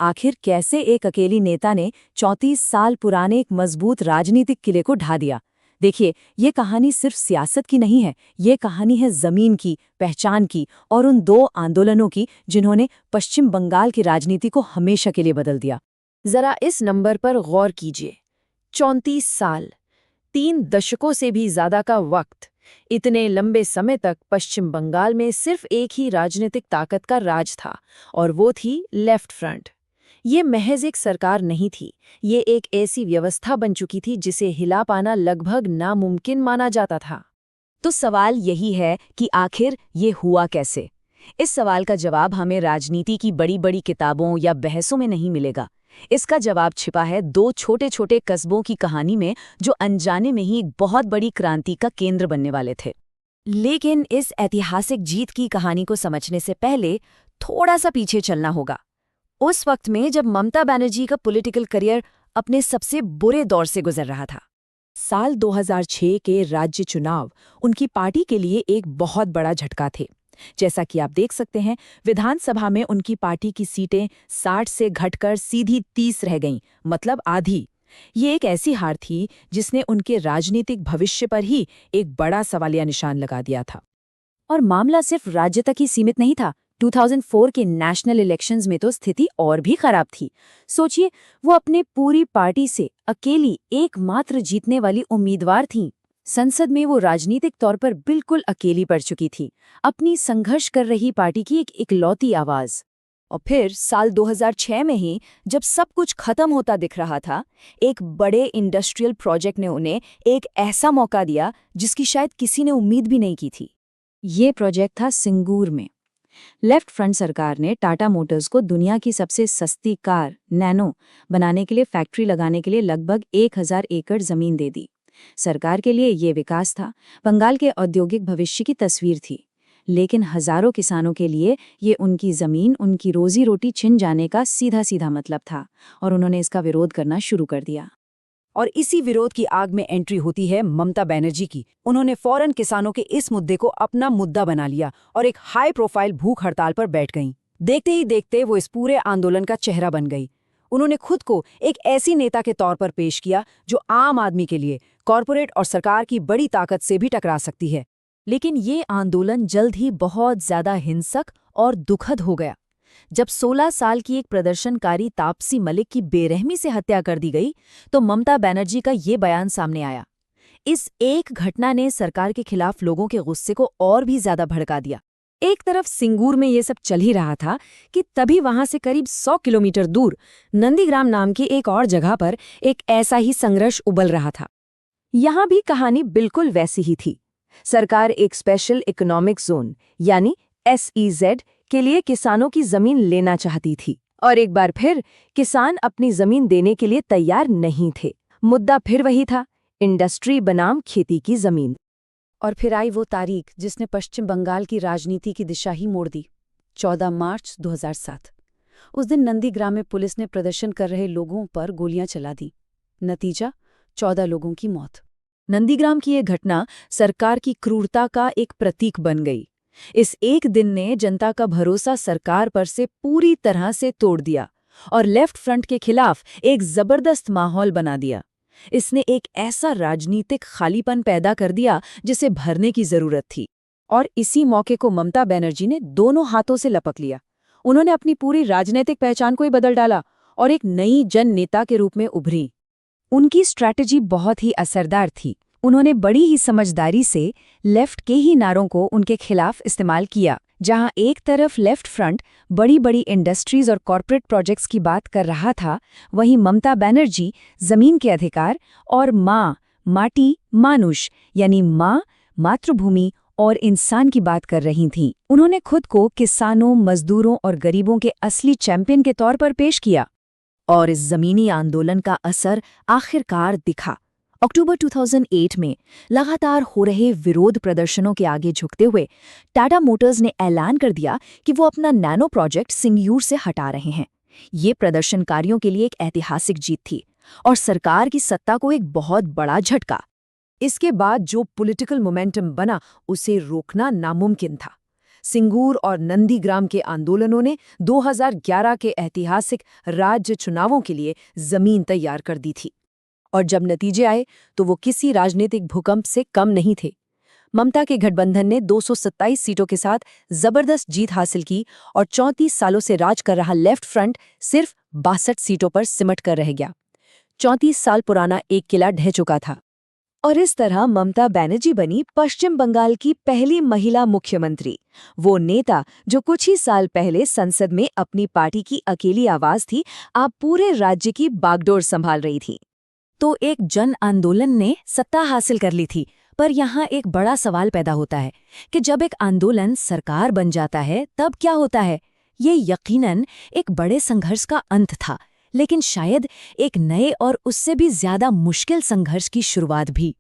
आखिर कैसे एक अकेली नेता ने 34 साल पुराने एक मजबूत राजनीतिक किले को ढा दिया। देखिए, ये कहानी सिर्फ सियासत की नहीं है, ये कहानी है जमीन की, पहचान की और उन दो आंदोलनों की जिन्होंने पश्चिम बंगाल की राजनीति को हमेशा के लिए बदल दिया। जरा इस नंबर पर गौर कीजिए। 34 साल, 3 दशकों से भी ज्यादा का वक्त। इतने लंबे समय तक पश्चिम बंगाल में सिर्फ एक ही राजनीतिक ताकत का राज था, और वो थी लेफ्ट फ्रंट। ये महज एक सरकार नहीं थी, ये एक ऐसी व्यवस्था बन चुकी थी जिसे हिला पाना लगभग नामुमकिन माना जाता था। तो सवाल यही है कि आखिर ये हुआ कैसे? इस सवाल का जवाब हमें राजनीति की बड़ी बड़ी किताबों या बहसों में नहीं मिलेगा। इसका जवाब छिपा है दो छोटे छोटे कस्बों की कहानी में, जो अनजाने में ही एक बहुत बड़ी क्रांति का केंद्र बनने वाले थे। लेकिन इस ऐतिहासिक जीत की कहानी को समझने से पहले थोड़ा सा पीछे चलना होगा, उस वक्त में जब ममता बनर्जी का पॉलिटिकल करियर अपने सबसे बुरे दौर से गुजर रहा था। साल 2006 के राज्य चुनाव उनकी पार्टी के लिए एक बहुत बड़ा झटका थे। जैसा कि आप देख सकते हैं, विधानसभा में उनकी पार्टी की सीटें 60 से घटकर सीधी 30 रह गईं, मतलब आधी। ये एक ऐसी हार थी जिसने उनके राजनीतिक भविष्य पर ही एक बड़ा सवालिया निशान लगा दिया था। और मामला सिर्फ राज्य तक ही सीमित नहीं था। 2004 के नेशनल इलेक्शंस में तो स्थिति और भी खराब थी। सोचिए, वो अपने पूरी पार्टी से अकेली एकमात्र जीतने वाली उम्मीदवार थीं। संसद में वो राजनीतिक तौर पर बिल्कुल अकेली पड़ चुकी थी, अपनी संघर्ष कर रही पार्टी की एक इकलौती आवाज। और फिर साल 2006 में ही, जब सब कुछ खत्म होता दिख रहा था, एक बड़े इंडस्ट्रियल प्रोजेक्ट ने उन्हें एक ऐसा मौका दिया जिसकी शायद किसी ने उम्मीद भी नहीं की थी। ये प्रोजेक्ट था सिंगूर में। लेफ्ट फ्रंट सरकार ने टाटा मोटर्स को दुनिया की सबसे सस्ती कार नैनो बनाने के लिए फैक्ट्री लगाने के लिए लगभग 1000 एकड़ जमीन दे दी। सरकार के लिए ये विकास था, बंगाल के औद्योगिक भविष्य की तस्वीर थी। लेकिन हजारों किसानों के लिए ये उनकी जमीन, उनकी रोजी रोटी छिन जाने का सीधा सीधा मतलब था, और उन्होंने इसका विरोध करना शुरू कर दिया। और इसी विरोध की आग में एंट्री होती है ममता बनर्जी की। उन्होंने फौरन किसानों के इस मुद्दे को अपना मुद्दा बना लिया और एक हाई प्रोफाइल भूख हड़ताल पर बैठ गईं। देखते ही देखते वो इस पूरे आंदोलन का चेहरा बन गई। उन्होंने खुद को एक ऐसी नेता के तौर पर पेश किया जो आम आदमी के लिए कॉरपोरेट और सरकार की बड़ी ताकत से भी टकरा सकती है। लेकिन ये आंदोलन जल्द ही बहुत ज्यादा हिंसक और दुखद हो गया। जब 16 साल की एक प्रदर्शनकारी तापसी मलिक की बेरहमी से हत्या कर दी गई, तो ममता बनर्जी का ये बयान सामने आया। इस एक घटना ने सरकार के खिलाफ लोगों के गुस्से को और भी ज्यादा भड़का दिया। एक तरफ सिंगूर में ये सब चल ही रहा था कि तभी वहां से करीब 100 किलोमीटर दूर नंदीग्राम नाम की एक और जगह पर एक ऐसा ही संघर्ष उबल रहा था। यहां भी कहानी बिल्कुल वैसी ही थी। सरकार एक स्पेशल इकोनॉमिक जोन यानी SEZ के लिए किसानों की जमीन लेना चाहती थी, और एक बार फिर किसान अपनी जमीन देने के लिए तैयार नहीं थे। मुद्दा फिर वही था, इंडस्ट्री बनाम खेती की जमीन। और फिर आई वो तारीख जिसने पश्चिम बंगाल की राजनीति की दिशा ही मोड़ दी। 14 मार्च 2007। उस दिन नंदीग्राम में पुलिस ने प्रदर्शन कर रहे लोगों पर गोलियां चला दी। नतीजा, 14 लोगों की मौत। नंदीग्राम की ये घटना सरकार की क्रूरता का एक प्रतीक बन गई। इस एक दिन ने जनता का भरोसा सरकार पर से पूरी तरह से तोड़ दिया और लेफ्ट फ्रंट के खिलाफ एक जबरदस्त माहौल बना दिया। इसने एक ऐसा राजनीतिक खालीपन पैदा कर दिया जिसे भरने की जरूरत थी। और इसी मौके को ममता बनर्जी ने दोनों हाथों से लपक लिया। उन्होंने अपनी पूरी राजनीतिक पहचान को ही बदल डाला और एक नई जन नेता के रूप में उभरी। उनकी स्ट्रैटेजी बहुत ही असरदार थी। उन्होंने बड़ी ही समझदारी से लेफ्ट के ही नारों को उनके खिलाफ इस्तेमाल किया। जहां एक तरफ लेफ्ट फ्रंट बड़ी बड़ी इंडस्ट्रीज और कॉरपोरेट प्रोजेक्ट्स की बात कर रहा था, वहीं ममता बनर्जी जमीन के अधिकार और माटी, मानुष यानी माँ, मातृभूमि और इंसान की बात कर रही थीं। उन्होंने खुद को किसानों, मजदूरों और गरीबों के असली चैंपियन के तौर पर पेश किया। और इस जमीनी आंदोलन का असर आखिरकार दिखा। अक्टूबर 2008 में लगातार हो रहे विरोध प्रदर्शनों के आगे झुकते हुए टाटा मोटर्स ने ऐलान कर दिया कि वो अपना नैनो प्रोजेक्ट सिंगूर से हटा रहे हैं। ये प्रदर्शनकारियों के लिए एक ऐतिहासिक जीत थी और सरकार की सत्ता को एक बहुत बड़ा झटका। इसके बाद जो पॉलिटिकल मोमेंटम बना, उसे रोकना नामुमकिन था। सिंगूर और नंदीग्राम के आंदोलनों ने 2011 के ऐतिहासिक राज्य चुनावों के लिए जमीन तैयार कर दी थी। और जब नतीजे आए तो वो किसी राजनीतिक भूकंप से कम नहीं थे। ममता के गठबंधन ने 227 सीटों के साथ जबरदस्त जीत हासिल की और 34 सालों से राज कर रहा लेफ्ट फ्रंट सिर्फ 62 सीटों पर सिमट कर रह गया। 34 साल पुराना एक किला ढह चुका था। और इस तरह ममता बनर्जी बनी पश्चिम बंगाल की पहली महिला मुख्यमंत्री, वो नेता जो कुछ ही साल पहले संसद में अपनी पार्टी की अकेली आवाज थी, अब पूरे राज्य की बागडोर संभाल रही थी। तो एक जन आंदोलन ने सत्ता हासिल कर ली थी, पर यहाँ एक बड़ा सवाल पैदा होता है कि जब एक आंदोलन सरकार बन जाता है तब क्या होता है। ये यकीनन एक बड़े संघर्ष का अंत था, लेकिन शायद एक नए और उससे भी ज्यादा मुश्किल संघर्ष की शुरुआत भी।